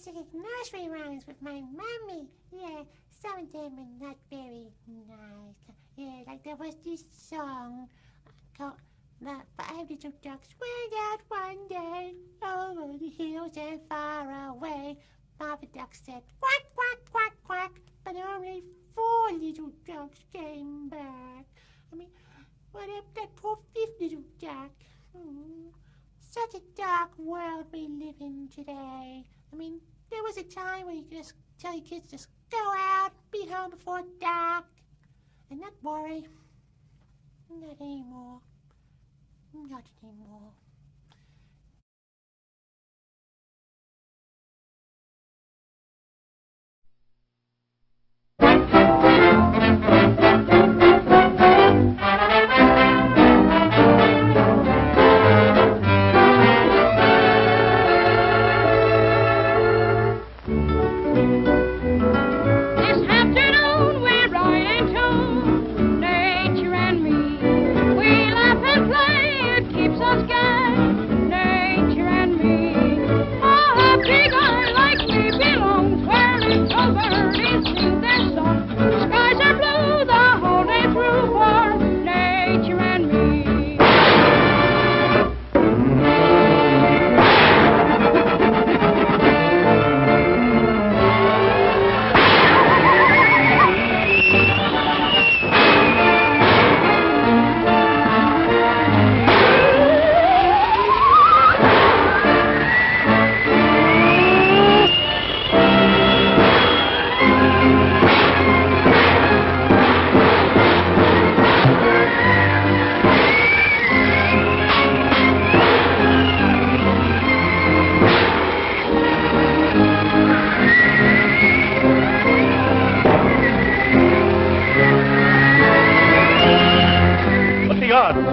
singing nursery rhymes with my mommy. Yeah, some of them are not very nice. Yeah, like there was this song called The Five Little Ducks went out one day over the hills and far away. Papa Duck said, quack, quack, quack, quack, but only 4 little ducks came back. I mean, what if that poor 5th little duck? Such a dark world we live in today. I mean, there was a time where you could just tell your kids just go out, be home before dark, and not worry. Not anymore. Not anymore.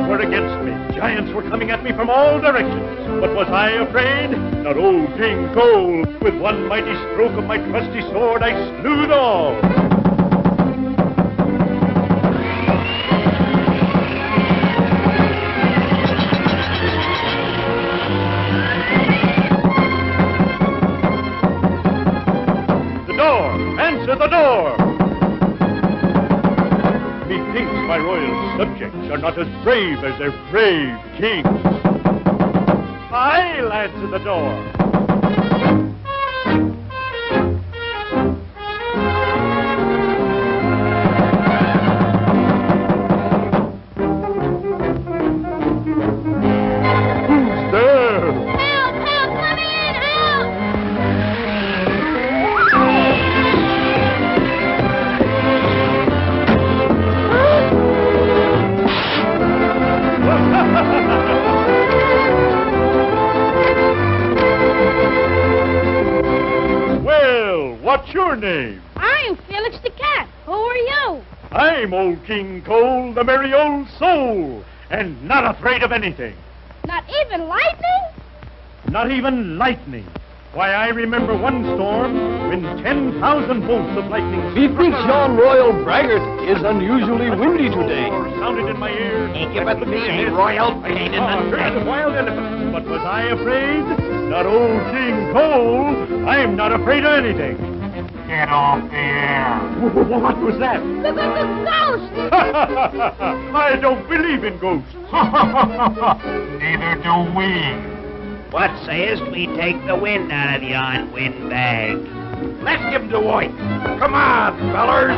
Were against me. Giants were coming at me from all directions. But was I afraid? Not old King Cole. With one mighty stroke of my trusty sword, I slew them all. The door! Answer the door! Methinks my royal subjects are not as brave as their brave kings. I'll answer the door. Who's there? Help! Help! Come in! Help! Well, what's your name? I'm Felix the Cat. Who are you? I'm old King Cole, the merry old soul, and not afraid of anything. Not even lightning? Not even lightning. Why, I remember one storm when 10,000 bolts of lightning... Methinks yon royal braggart is unusually windy today. ...sounded in my ear. Ain't you but me, royal pain in the dread of wild elephants. But was I afraid? Not old King Cole. I'm not afraid of anything. Get off the air. What was that? Look at the ghost! I don't believe in ghosts. Neither do we. What sayest we take the wind out of yon windbag? Let's give him to White. Come on, fellers.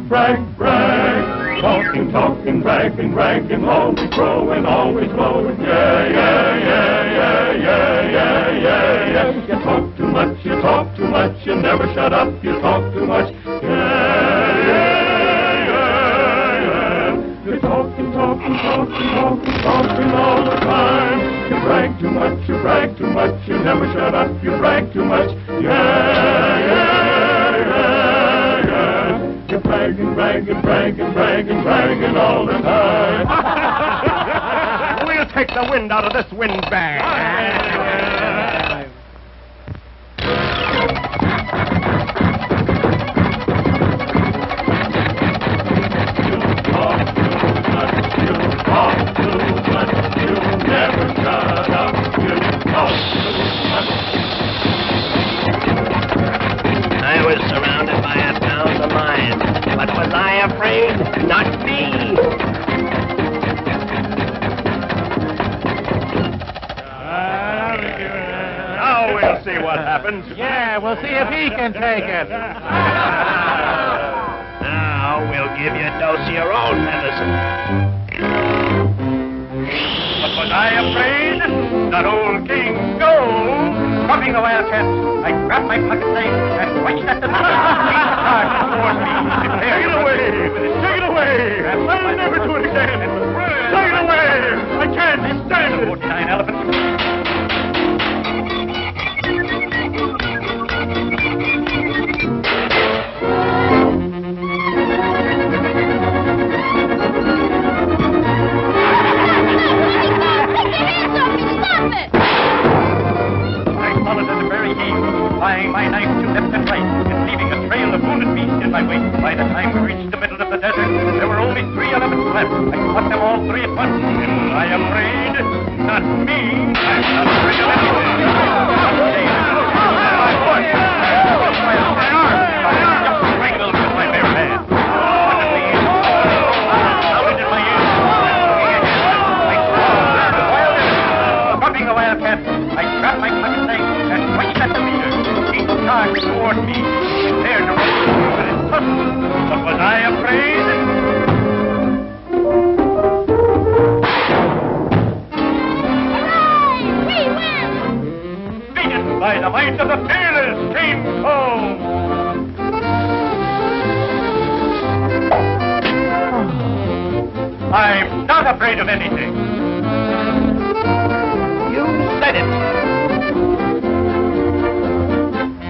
Brag, brag, talking, bragging, always growing, always blowing, yeah. You talk too much, you never shut up, you talk too much, yeah. You're talking all the time. You brag too much, you never shut up, you brag too much, yeah. You're bragging all the time. We'll take the wind out of this windbag. We'll see what happens. Yeah, we'll see if he can take it. Now we'll give you a dose of your own medicine. But was I afraid? Not old King Gold. Dropping the wildcat, I grabbed my pocket knife and pointed at the leader. He charged toward me. Take it away! Take it away! I'll never do it again! Take it away! I can't stand it! 49 elephants. Stop it! I followed at the very heat, plying my knife to left and right, and leaving a trail of wounded beasts in my wake. By the time we reached the middle of the desert, there were only 3 elephants left. I caught them all 3 at once. Am I afraid? Not me! I'm not afraid of anything. My voice! My arm! I just strangled with my bare hand. Suddenly, sounded in my ears. I saw the wild elephant. Dropping the wildcat, I grabbed my pocket knife and pointed at the leader. He charged toward me, prepared to run through with his tusks. But was I afraid? Hooray! We win! Beaten by the might of the fearless King Kong! I'm not afraid of anything. You said it.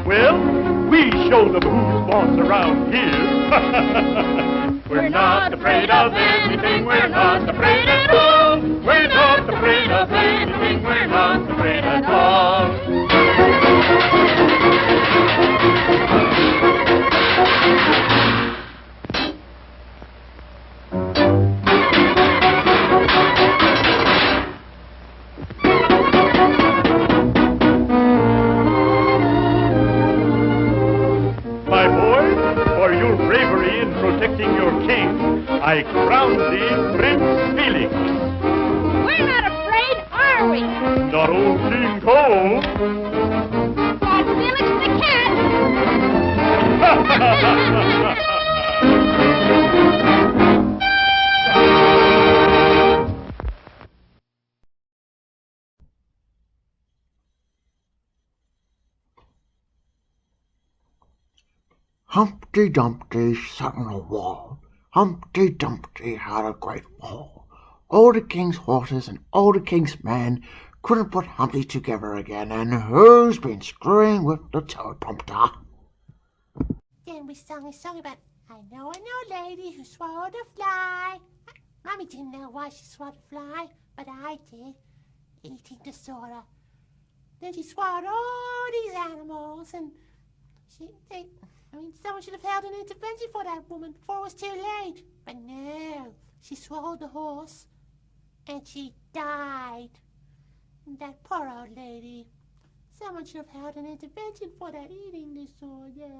Well, we show them who's boss around here. We're not afraid of anything, we're not afraid at all. We're not afraid of anything, we're not afraid at all. My boy, for your bravery in protecting your king, I crown thee Prince Felix. We're not afraid, are we? Not old King Cole. Not Felix the cat. Humpty Dumpty sat on a wall. Humpty Dumpty had a great fall. All the king's horses and all the king's men couldn't put Humpty together again, and who's been screwing with the teleprompter? Then we sung a song about I know lady who swallowed a fly. Mommy didn't know why she swallowed a fly, but I did. Eating disorder. Then she swallowed all these animals, and someone should have held an intervention for that woman before it was too late. But no, she swallowed the horse, and she died. That poor old lady. Someone should have held an intervention for that eating disorder.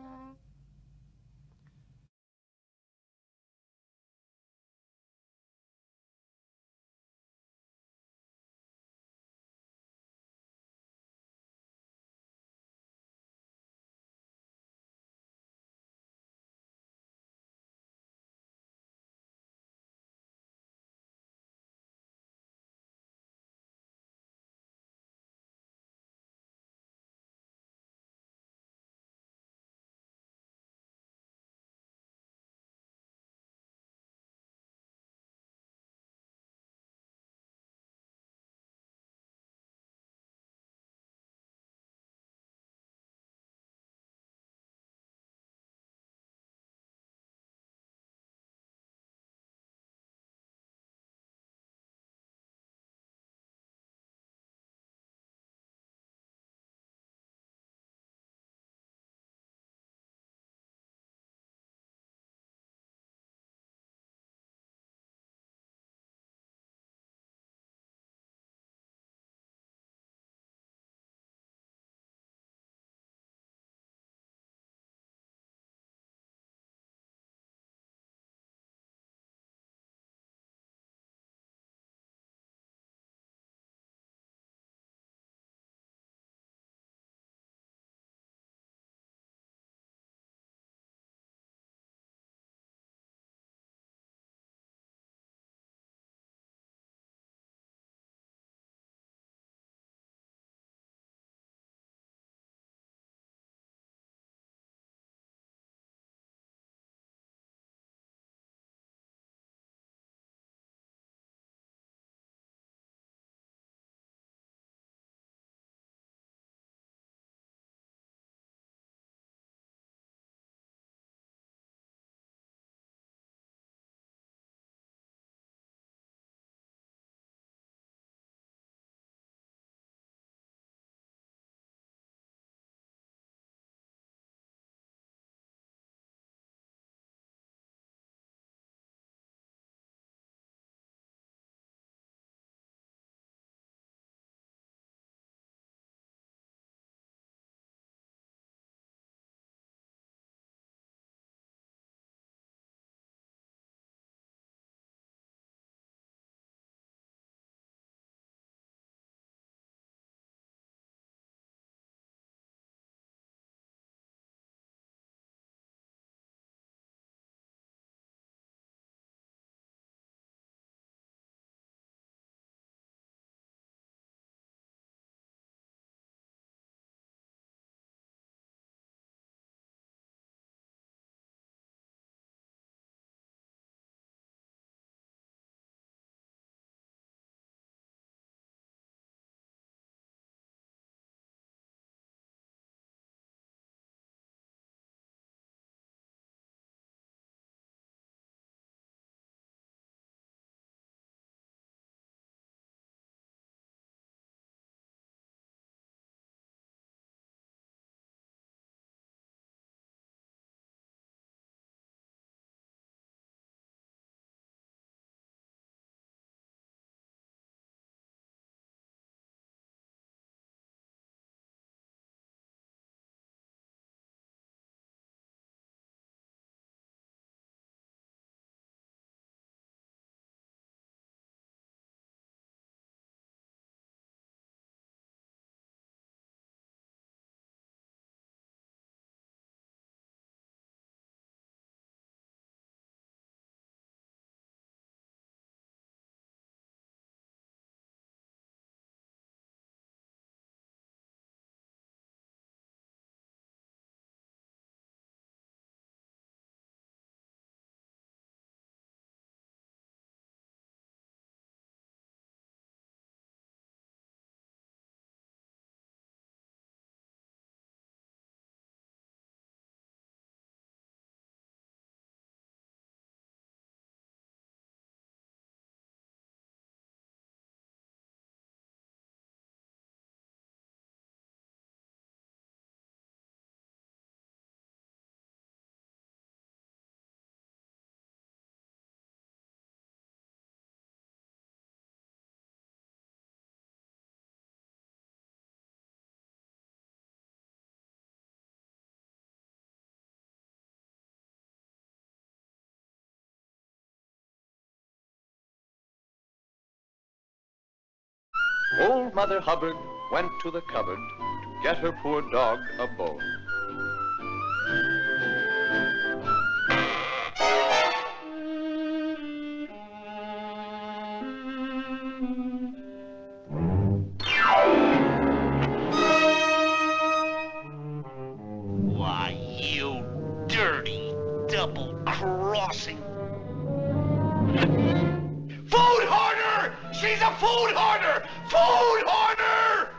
Old Mother Hubbard went to the cupboard to get her poor dog a bone. Why, you dirty double-crossing. Food hoarder! She's a food hoarder! Food hoarder!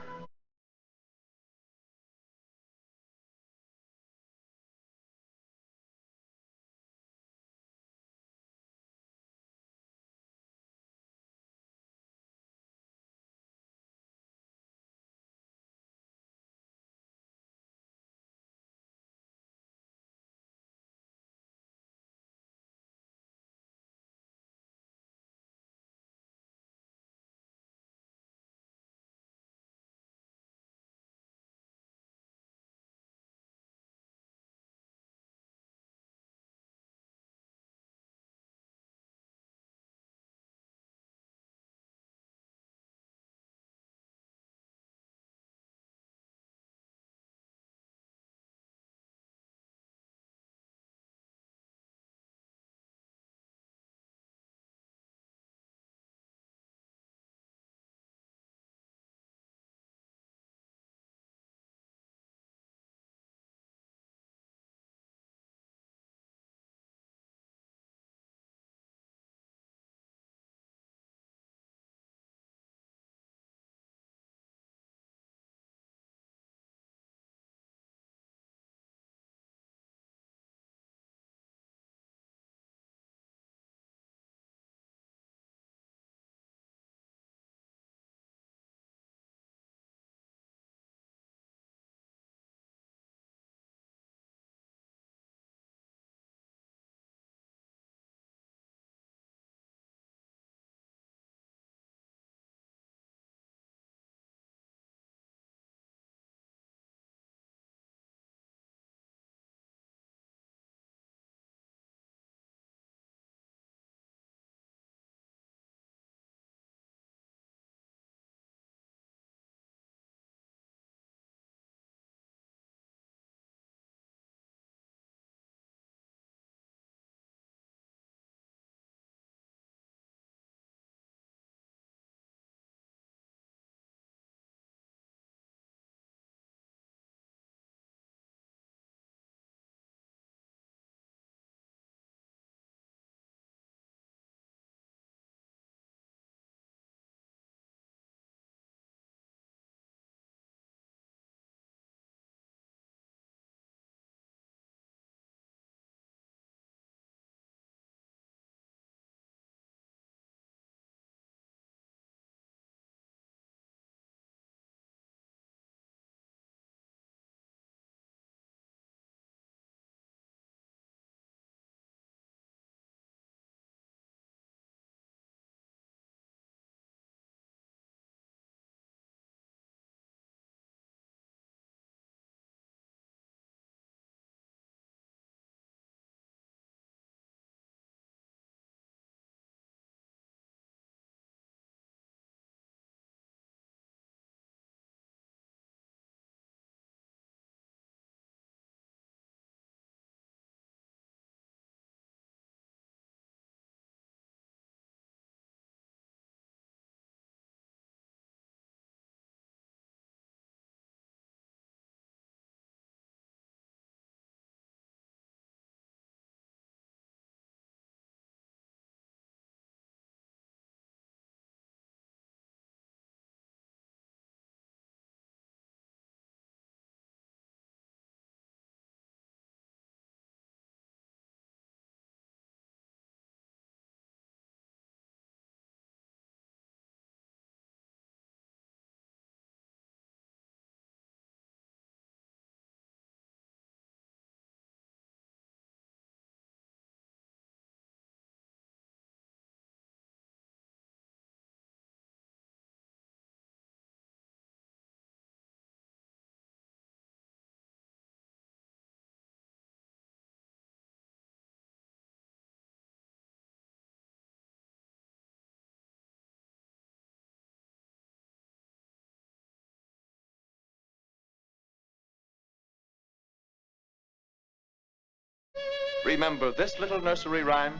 Remember this little nursery rhyme?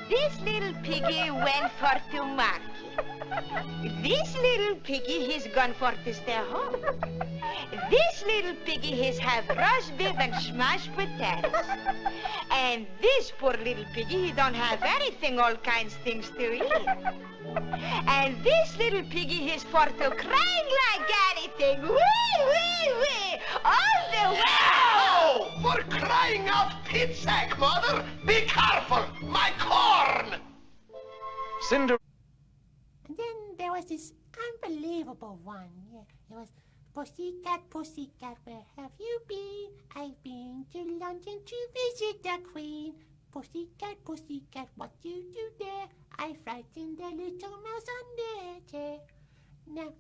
This little piggy went for to market. This little piggy, he's gone for to stay home. This little piggy, he's have roast beef and smashed potatoes. And this poor little piggy, he don't have anything, all kinds things to eat. And this little piggy, he's for to crying like anything. Wee, wee, wee, all the way. Oh, for crying out Pete's sake, Mother! Be careful! My corn! Cinderella. And then there was this unbelievable one. Yeah, it was Pussycat, Pussycat, where have you been? I've been to London to visit the Queen. Pussycat, Pussycat, what do you do there? I frightened the little mouse on their chair. Now,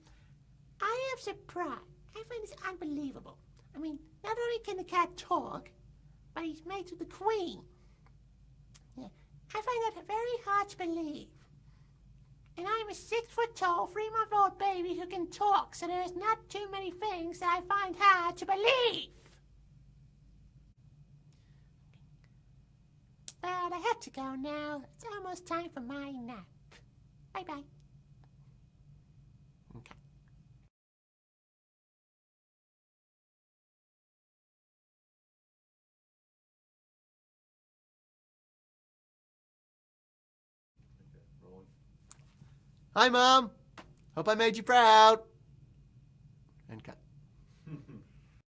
I am surprised. I find this unbelievable. I mean, not only can the cat talk, but he's made to the Queen. Yeah, I find that very hard to believe. And I'm a 6-foot-tall, 3-month-old baby who can talk, so there's not too many things that I find hard to believe. But I have to go now. It's almost time for my nap. Bye-bye. Okay. Hi, Mom. Hope I made you proud. And cut.